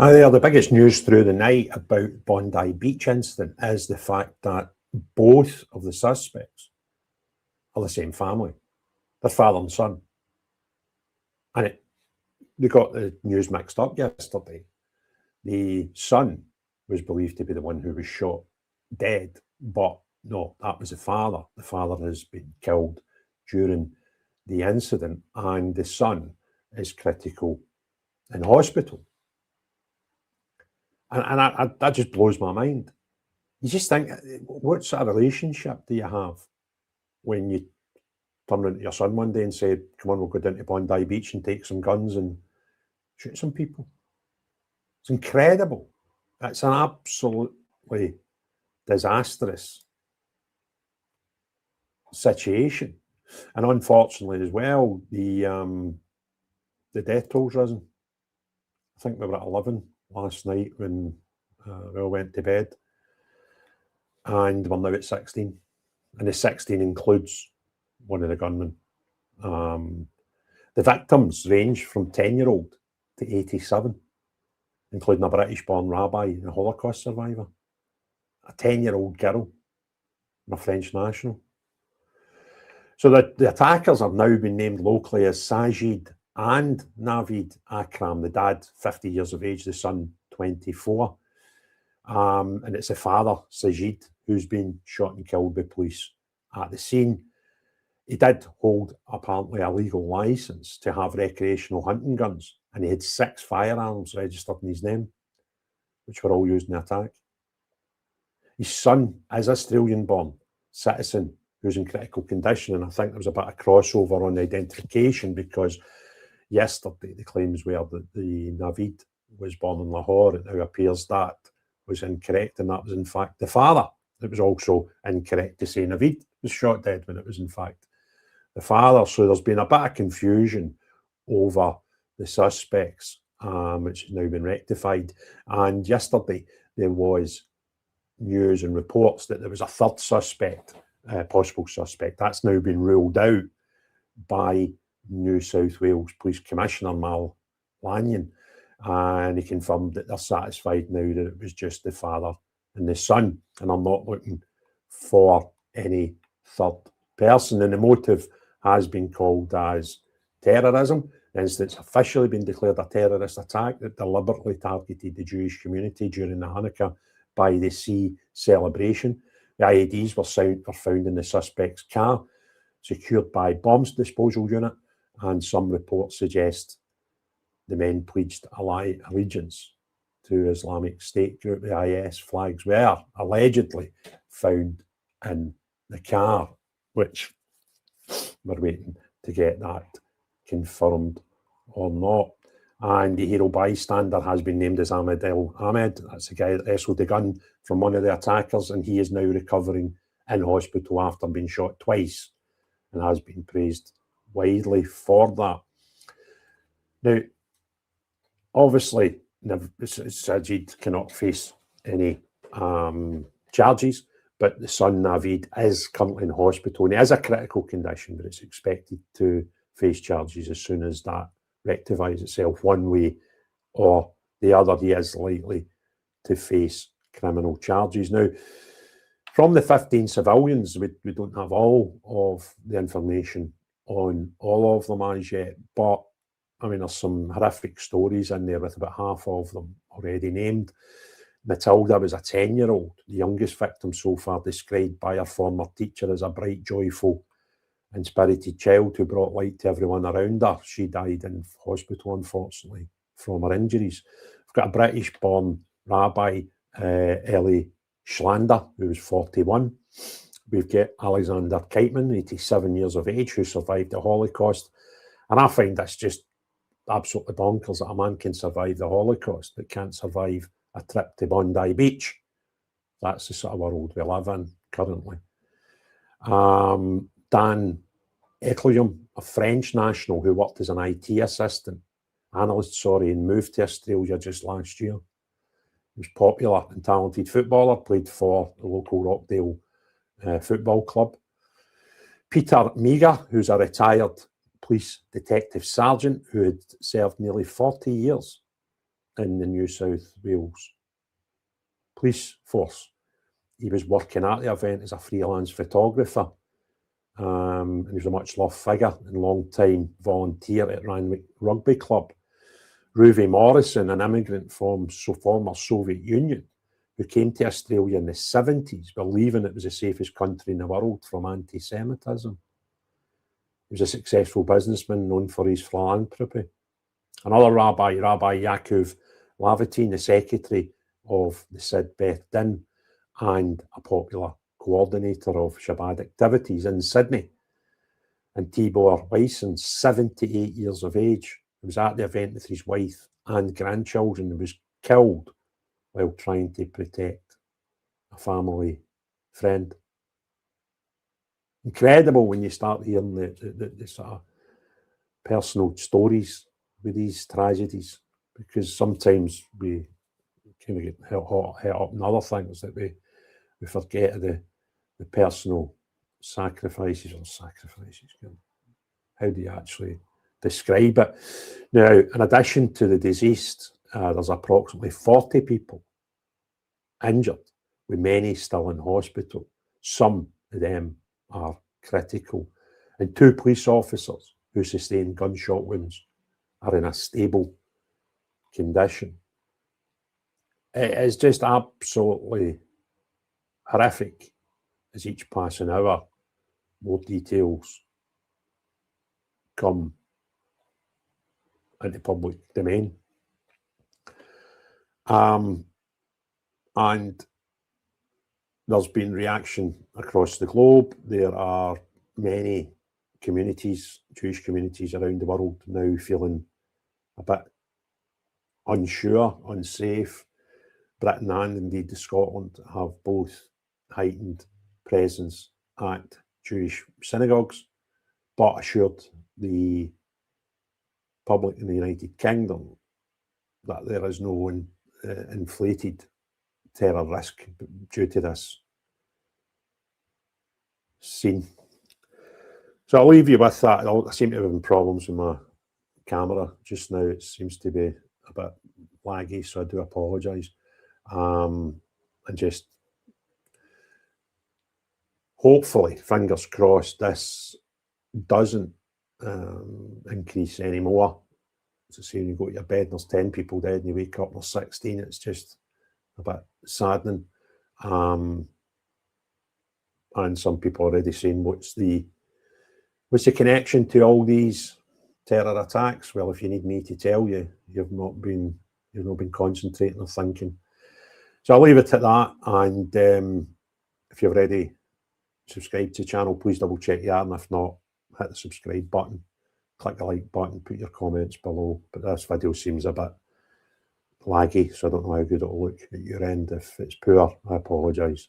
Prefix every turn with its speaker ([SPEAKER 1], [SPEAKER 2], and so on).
[SPEAKER 1] The biggest news through the night about Bondi Beach incident is the fact that both of the suspects are the same family. They're father and son. And they got the news mixed up yesterday. The son was believed to be the one who was shot dead, but no, that was the father. The father has been killed during the incident, and the son is critical in hospital. And that just blows my mind. You just think, what sort of relationship do you have when you turn into your son one day and say, come on, we'll go down to Bondi Beach and take some guns and shoot some people? It's incredible. It's an absolutely disastrous situation. And unfortunately as well, the death toll's risen. I think we were at 11 last night when we all went to bed. And we're now at 16. And the 16 includes one of the gunmen. The victims range from 10-year-old to 87, including a British-born rabbi and a Holocaust survivor, a 10-year-old girl, and a French national. So the attackers have now been named locally as Sajid and Navid Akram, the dad, 50 years of age, the son, 24. And it's the father, Sajid, who's been shot and killed by police at the scene. He did hold, apparently, a legal licence to have recreational hunting guns, and he had 6 firearms registered in his name, which were all used in the attack. His son is Australian-born citizen who's in critical condition, and I think there was a bit of crossover on the identification, because yesterday the claims were that the Navid was born in Lahore. It now appears that was incorrect, and that was in fact the father. It was also incorrect to say Navid was shot dead when it was in fact the father. So there's been a bit of confusion over the suspects, which has now been rectified. And yesterday there was news and reports that there was a third suspect, possible suspect. That's now been ruled out by New South Wales Police Commissioner Mal Lanyon, and he confirmed that they're satisfied now that it was just the father and the son, and I'm not looking for any third person. And the motive has been called as terrorism. It's officially been declared a terrorist attack that deliberately targeted the Jewish community during the Hanukkah by the Sea celebration. The IEDs were found in the suspect's car, secured by bombs disposal unit, and some reports suggest the men pledged allegiance to Islamic State group. The IS flags were allegedly found in the car, which we're waiting to get that confirmed or not. And the hero bystander has been named as Ahmed El Ahmed. That's the guy that wrestled the gun from one of the attackers, and he is now recovering in hospital after being shot twice, and has been praised widely for that. Now, obviously, Sajid cannot face any charges, but the son, Navid, is currently in hospital, and he is a critical condition, but it's expected to face charges as soon as that rectifies itself one way or the other. He is likely to face criminal charges. Now, from the 15 civilians, we don't have all of the information on all of them as yet, but I mean, there's some horrific stories in there with about half of them already named. Matilda was a 10-year-old, the youngest victim so far, described by her former teacher as a bright, joyful and spirited child who brought light to everyone around her. She died in hospital, unfortunately, from her injuries. We've got a British-born rabbi, Eli Schlander, who was 41. We've got Alexander Keitman, 87 years of age, who survived the Holocaust. And I find that's just absolutely bonkers that a man can survive the Holocaust but can't survive a trip to Bondi Beach. That's the sort of world we live in currently. Dan Eclium, a French national who worked as an IT analyst, and moved to Australia just last year. He was a popular and talented footballer, played for the local Rockdale football club. Peter Meager, who's a retired police detective sergeant who had served nearly 40 years in the New South Wales police force. He was working at the event as a freelance photographer. And he was a much loved figure and long-time volunteer at Randwick Rugby Club. Ruby Morrison, an immigrant from former Soviet Union, who came to Australia in the 70s, believing it was the safest country in the world from anti-Semitism. He was a successful businessman known for his philanthropy. Another rabbi, Rabbi Yaakov Lavitin, the secretary of the Sid Beth Din and a popular coordinator of Shabbat activities in Sydney. And Tibor Wyson, 78 years of age, he was at the event with his wife and grandchildren and was killed while trying to protect a family friend. Incredible when you start hearing the sort of personal stories with these tragedies, because sometimes we kind of get hit up in other things that we forget of the personal sacrifices. How do you actually describe it? Now, in addition to the deceased, there's approximately 40 people injured, with many still in hospital. Some of them are critical. And 2 police officers who sustained gunshot wounds are in a stable condition. It is just absolutely horrific as each passing hour more details come into public domain. And there's been reaction across the globe. There are many communities, Jewish communities around the world now feeling a bit unsure, unsafe. Britain and indeed Scotland have both heightened presence at Jewish synagogues, but assured the public in the United Kingdom that there is no inflated terror risk due to this scene. So I'll leave you with that. I seem to be having problems with my camera just now. It seems to be a bit laggy, so I do apologise. And just hopefully, fingers crossed, this doesn't increase anymore. As I say, when you go to your bed and there's 10 people dead and you wake up and there's 16, it's just a bit saddening. And some people already saying, what's the connection to all these terror attacks? Well, if you need me to tell you, you've not been concentrating or thinking. So I'll leave it at that. And if you've already subscribed to the channel, please double check you are. And if not, hit the subscribe button, click the like button, put your comments below. But this video seems a bit laggy, so I don't know how good it'll look at your end. If it's poor, I apologise.